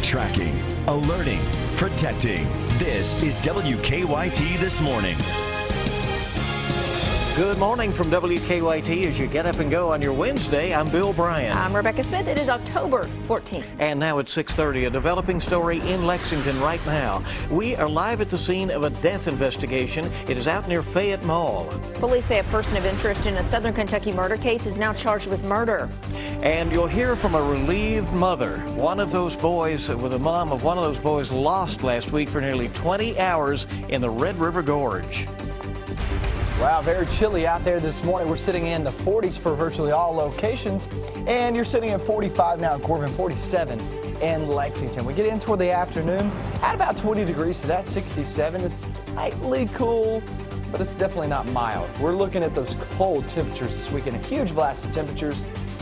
Tracking, alerting, protecting. This is WKYT This Morning. Good morning from WKYT as you get up and go on your Wednesday. I'm Bill Bryant. I'm Rebecca Smith. It is October 14th. And now at 6:30, a developing story in Lexington right now. We are live at the scene of a death investigation. It is out near Fayette Mall. Police say a person of interest in a Southern Kentucky murder case is now charged with murder. And you'll hear from a relieved mother. One of those boys, with a mom of one of those boys, lost last week for nearly 20 hours in the Red River Gorge. Wow, very chilly out there this morning. We're sitting in the 40s for virtually all locations, and you're sitting at 45 now in Corbin, 47 in Lexington. We get in toward the afternoon at about 20 degrees, so that's 67. It's slightly cool, but it's definitely not mild. We're looking at those cold temperatures this weekend, a huge blast of temperatures.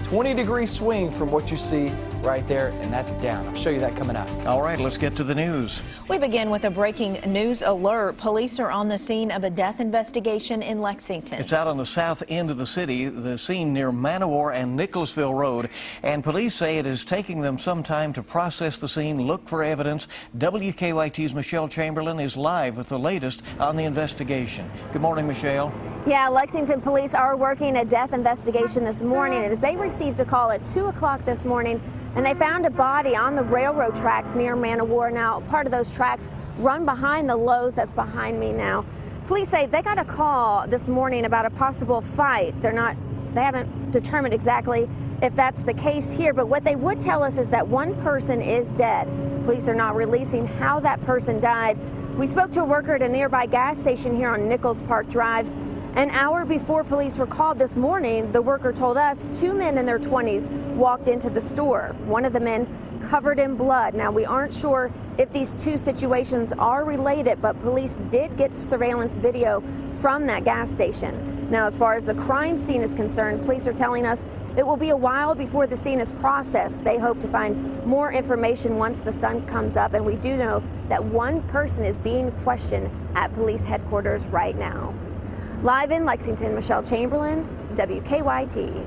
20-degree swing from what you see right there, and that's down. I'll show you that coming up. All right, let's get to the news. We begin with a breaking news alert. Police are on the scene of a death investigation in Lexington. It's out on the south end of the city, the scene near Manowar and Nicholasville Road, and police say it is taking them some time to process the scene, look for evidence. WKYT's Michelle Chamberlain is live with the latest on the investigation. Good morning, Michelle. Yeah, Lexington police are working a death investigation this morning as they received a call at 2 o'clock this morning, and they found a body on the railroad tracks near Manowar. Now, part of those tracks run behind the Lowe's that's behind me now. Police say they got a call this morning about a possible fight. They haven't determined exactly if that's the case here, but what they would tell us is that one person is dead. Police are not releasing how that person died. We spoke to a worker at a nearby gas station here on Nichols Park Drive. An hour before police were called this morning, the worker told us 2 men in their 20s walked into the store. One of the men covered in blood. Now, we aren't sure if these two situations are related, but police did get surveillance video from that gas station. Now, as far as the crime scene is concerned, police are telling us it will be a while before the scene is processed. They hope to find more information once the sun comes up, and we do know that one person is being questioned at police headquarters right now. Live in Lexington, Michelle Chamberlain, WKYT.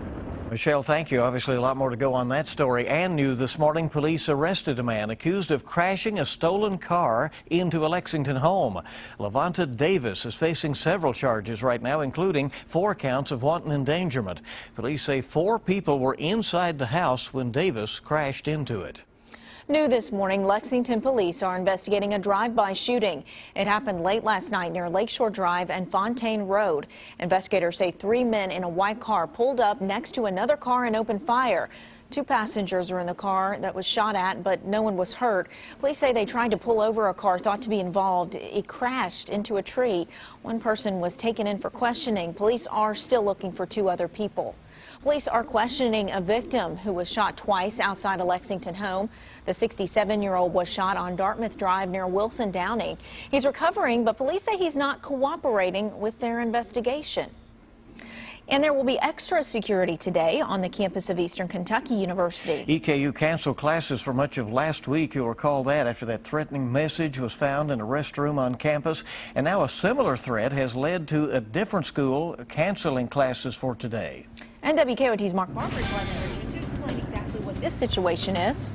Michelle, thank you. Obviously, a lot more to go on that story. And new this morning, police arrested a man accused of crashing a stolen car into a Lexington home. Levanta Davis is facing several charges right now, including 4 counts of wanton endangerment. Police say 4 people were inside the house when Davis crashed into it. New this morning, Lexington police are investigating a drive-by shooting. It happened late last night near Lakeshore Drive and Fontaine Road. Investigators say 3 men in a white car pulled up next to another car and opened fire. 2 passengers were in the car that was shot at, but no one was hurt. Police say they tried to pull over a car thought to be involved. It crashed into a tree. 1 person was taken in for questioning. Police are still looking for 2 other people. Police are questioning a victim who was shot twice outside a Lexington home. The 67-year-old was shot on Dartmouth Drive near Wilson Downing. He's recovering, but police say he's not cooperating with their investigation. And there will be extra security today on the campus of Eastern Kentucky University. EKU canceled classes for much of last week. You'll recall that after that threatening message was found in a restroom on campus. And now a similar threat has led to a different school canceling classes for today. And WKYT's Mark Barber is live in Richmond to explain exactly what this situation is.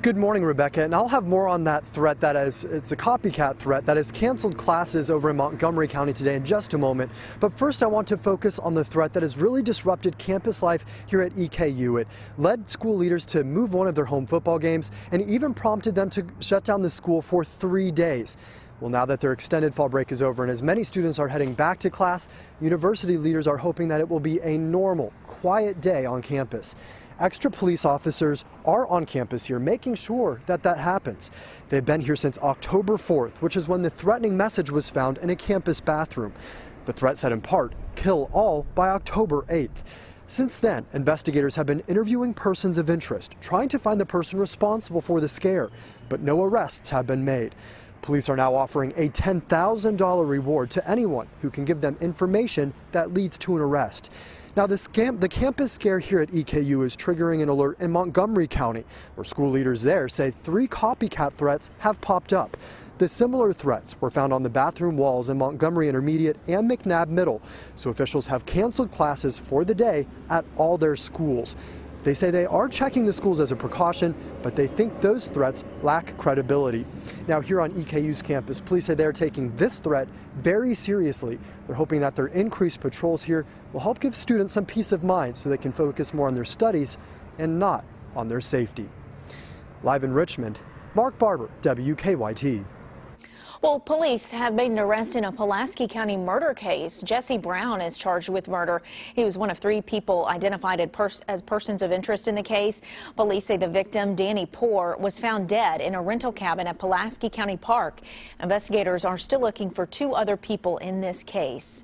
Good morning, Rebecca, and I'll have more on that threat. It's a copycat threat that has canceled classes over in Montgomery County today in just a moment. But first, I want to focus on the threat that has really disrupted campus life here at EKU. It led school leaders to move one of their home football games and even prompted them to shut down the school for 3 days. Well, now that their extended fall break is over and as many students are heading back to class, university leaders are hoping that it will be a normal, quiet day on campus. Extra police officers are on campus here making sure that that happens. They've been here since October 4th, which is when the threatening message was found in a campus bathroom. The threat said in part, "Kill all by October 8th. Since then, investigators have been interviewing persons of interest, trying to find the person responsible for the scare, but no arrests have been made. Police are now offering a $10,000 reward to anyone who can give them information that leads to an arrest. Now, the campus scare here at EKU is triggering an alert in Montgomery County, where school leaders there say 3 copycat threats have popped up. The similar threats were found on the bathroom walls in Montgomery Intermediate and McNabb Middle, so officials have canceled classes for the day at all their schools. They say they are checking the schools as a precaution, but they think those threats lack credibility. Now, here on EKU's campus, police say they're taking this threat very seriously. They're hoping that their increased patrols here will help give students some peace of mind so they can focus more on their studies and not on their safety. Live in Richmond, Mark Barber, WKYT. Well, police have made an arrest in a Pulaski County murder case. Jesse Brown is charged with murder. He was one of 3 people identified as persons of interest in the case. Police say the victim, Danny Poor, was found dead in a rental cabin at Pulaski County Park. Investigators are still looking for 2 other people in this case.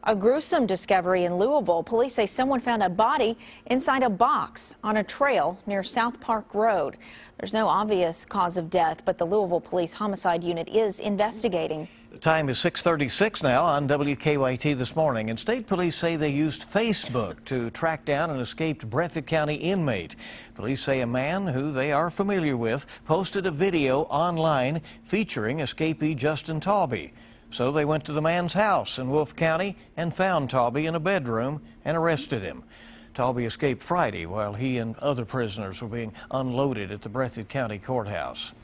A gruesome discovery in Louisville. Police say someone found a body inside a box on a trail near South Park Road. There's no obvious cause of death, but the Louisville Police Homicide Unit is investigating. The time is 6:36 now on WKYT this morning, and state police say they used Facebook to track down an escaped Breathitt County inmate. Police say a man who they are familiar with posted a video online featuring escapee Justin Taube. So they went to the man's house in Wolfe County and found Taube in a bedroom and arrested him. Taube escaped Friday while he and other prisoners were being unloaded at the Breathitt County Courthouse.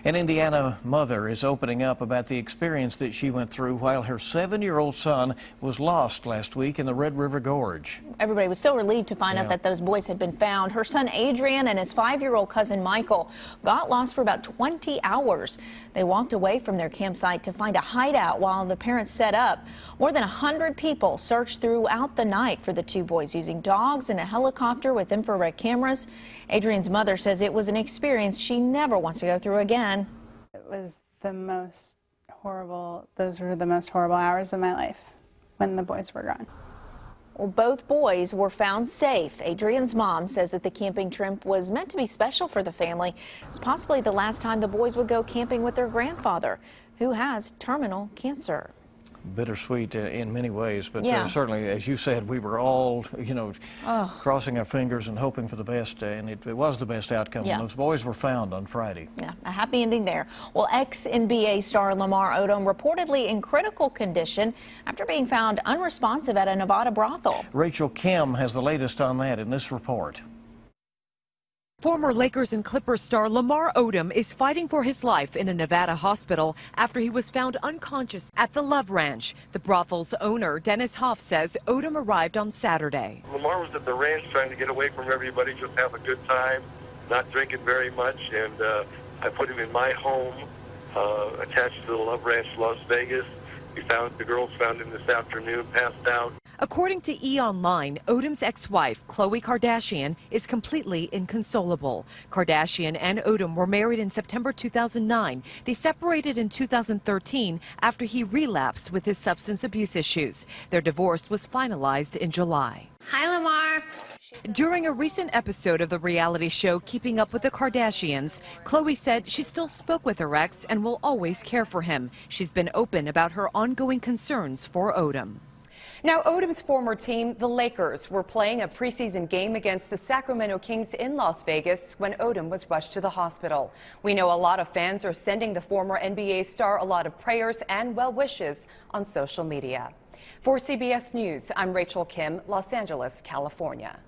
An Indiana mother is opening up about the experience that she went through while her 7-year-old son was lost last week in the Red River Gorge. Everybody was so relieved to find out that those boys had been found. Her son Adrian and his 5-year-old cousin Michael got lost for about 20 hours. They walked away from their campsite to find a hideout while the parents set up. More than 100 people searched throughout the night for the 2 boys using dogs and a helicopter with infrared cameras. Adrian's mother says it was an experience she never wants to go through again. It was the most horrible, those were the most horrible hours of my life when the boys were gone. Well, both boys were found safe. Adrian's mom says that the camping trip was meant to be special for the family. It's possibly the last time the boys would go camping with their grandfather, who has terminal cancer. Bittersweet in many ways, but certainly, as you said, we were all, crossing our fingers and hoping for the best, and it was the best outcome. And those boys were found on Friday. Yeah, a happy ending there. Well, ex-NBA star Lamar Odom reportedly in critical condition after being found unresponsive at a Nevada brothel. Rachel Kim has the latest on that in this report. Former Lakers and Clippers star Lamar Odom is fighting for his life in a Nevada hospital after he was found unconscious at the Love Ranch. The brothel's owner, Dennis Hoff, says Odom arrived on Saturday. Lamar was at the ranch trying to get away from everybody, just have a good time, not drinking very much, and I put him in my home attached to the Love Ranch, Las Vegas. The girls found him this afternoon, passed out. According to E! Online, Odom's ex-wife, Khloe Kardashian, is completely inconsolable. Kardashian and Odom were married in September 2009. They separated in 2013 after he relapsed with his substance abuse issues. Their divorce was finalized in July. Hi, Lamar. During a recent episode of the reality show Keeping Up with the Kardashians, Khloe said she still spoke with her ex and will always care for him. She's been open about her ongoing concerns for Odom. Now, Odom's former team, the Lakers, were playing a preseason game against the Sacramento Kings in Las Vegas when Odom was rushed to the hospital. We know a lot of fans are sending the former NBA star a lot of prayers and well wishes on social media. For CBS News, I'm Rachel Kim, Los Angeles, California.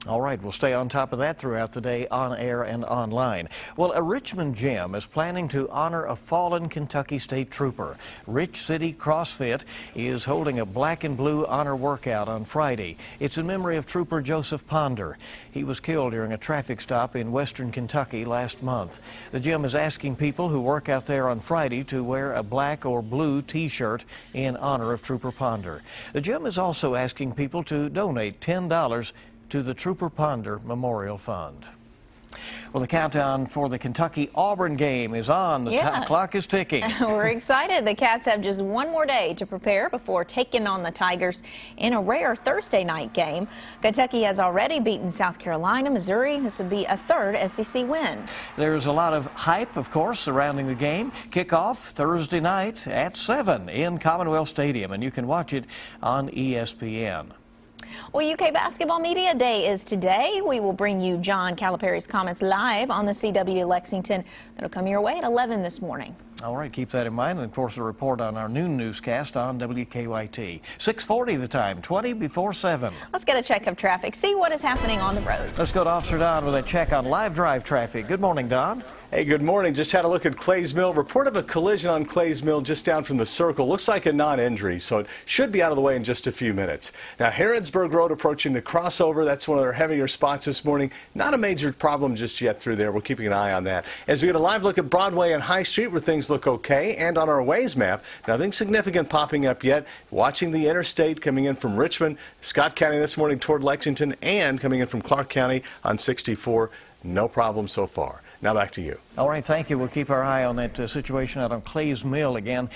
All right, we'll stay on top of that throughout the day, on air and online. Well, a Richmond gym is planning to honor a fallen Kentucky State Trooper. Rich City CrossFit is holding a black and blue honor workout on Friday. It's in memory of Trooper Joseph Ponder. He was killed during a traffic stop in western Kentucky last month. The gym is asking people who work out there on Friday to wear a black or blue T-shirt in honor of Trooper Ponder. The gym is also asking people to donate $10 to the Trooper Ponder Memorial Fund. Well, the countdown for the Kentucky-Auburn game is on. The clock is ticking. We're excited. The Cats have just one more day to prepare before taking on the Tigers in a rare Thursday night game. Kentucky has already beaten South Carolina, Missouri. This would be a third SEC win. There's a lot of hype, of course, surrounding the game. Kickoff Thursday night at 7 in Commonwealth Stadium, and you can watch it on ESPN. Well, UK Basketball Media Day is today. We will bring you John Calipari's comments live on the CW Lexington. That'll come your way at 11 this morning. All right, keep that in mind, and of course a report on our noon newscast on WKYT. 6:40 the time, 20 before 7. Let's get a check of traffic, see what is happening on the roads. Let's go to Officer Don with a check on live drive traffic. Good morning, Don. Hey, good morning. Just had a look at Clays Mill. Report of a collision on Clays Mill just down from the circle. Looks like a non-injury, so it should be out of the way in just a few minutes. Now, Harrodsburg Road approaching the crossover. That's one of their heavier spots this morning. Not a major problem just yet through there. We're keeping an eye on that. As we get a live look at Broadway and High Street where things look okay, and on our Waze map, nothing significant popping up yet. Watching the interstate coming in from Richmond, Scott County this morning toward Lexington, and coming in from Clark County on 64. No problem so far. Now back to you. All right, thank you. We'll keep our eye on that situation out on Clays Mill again,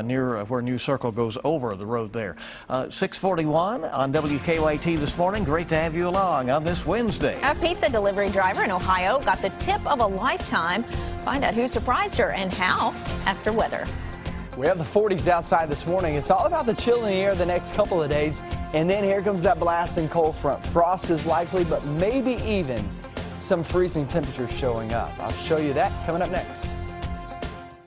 near where New Circle goes over the road there. 6:41 on WKYT this morning. Great to have you along on this Wednesday. A pizza delivery driver in Ohio got the tip of a lifetime. Find out who surprised her and how after weather. We have the 40s outside this morning. It's all about the chill in the air the next couple of days. And then here comes that blasting cold front. Frost is likely, but maybe even some freezing temperatures showing up. I'll show you that coming up next.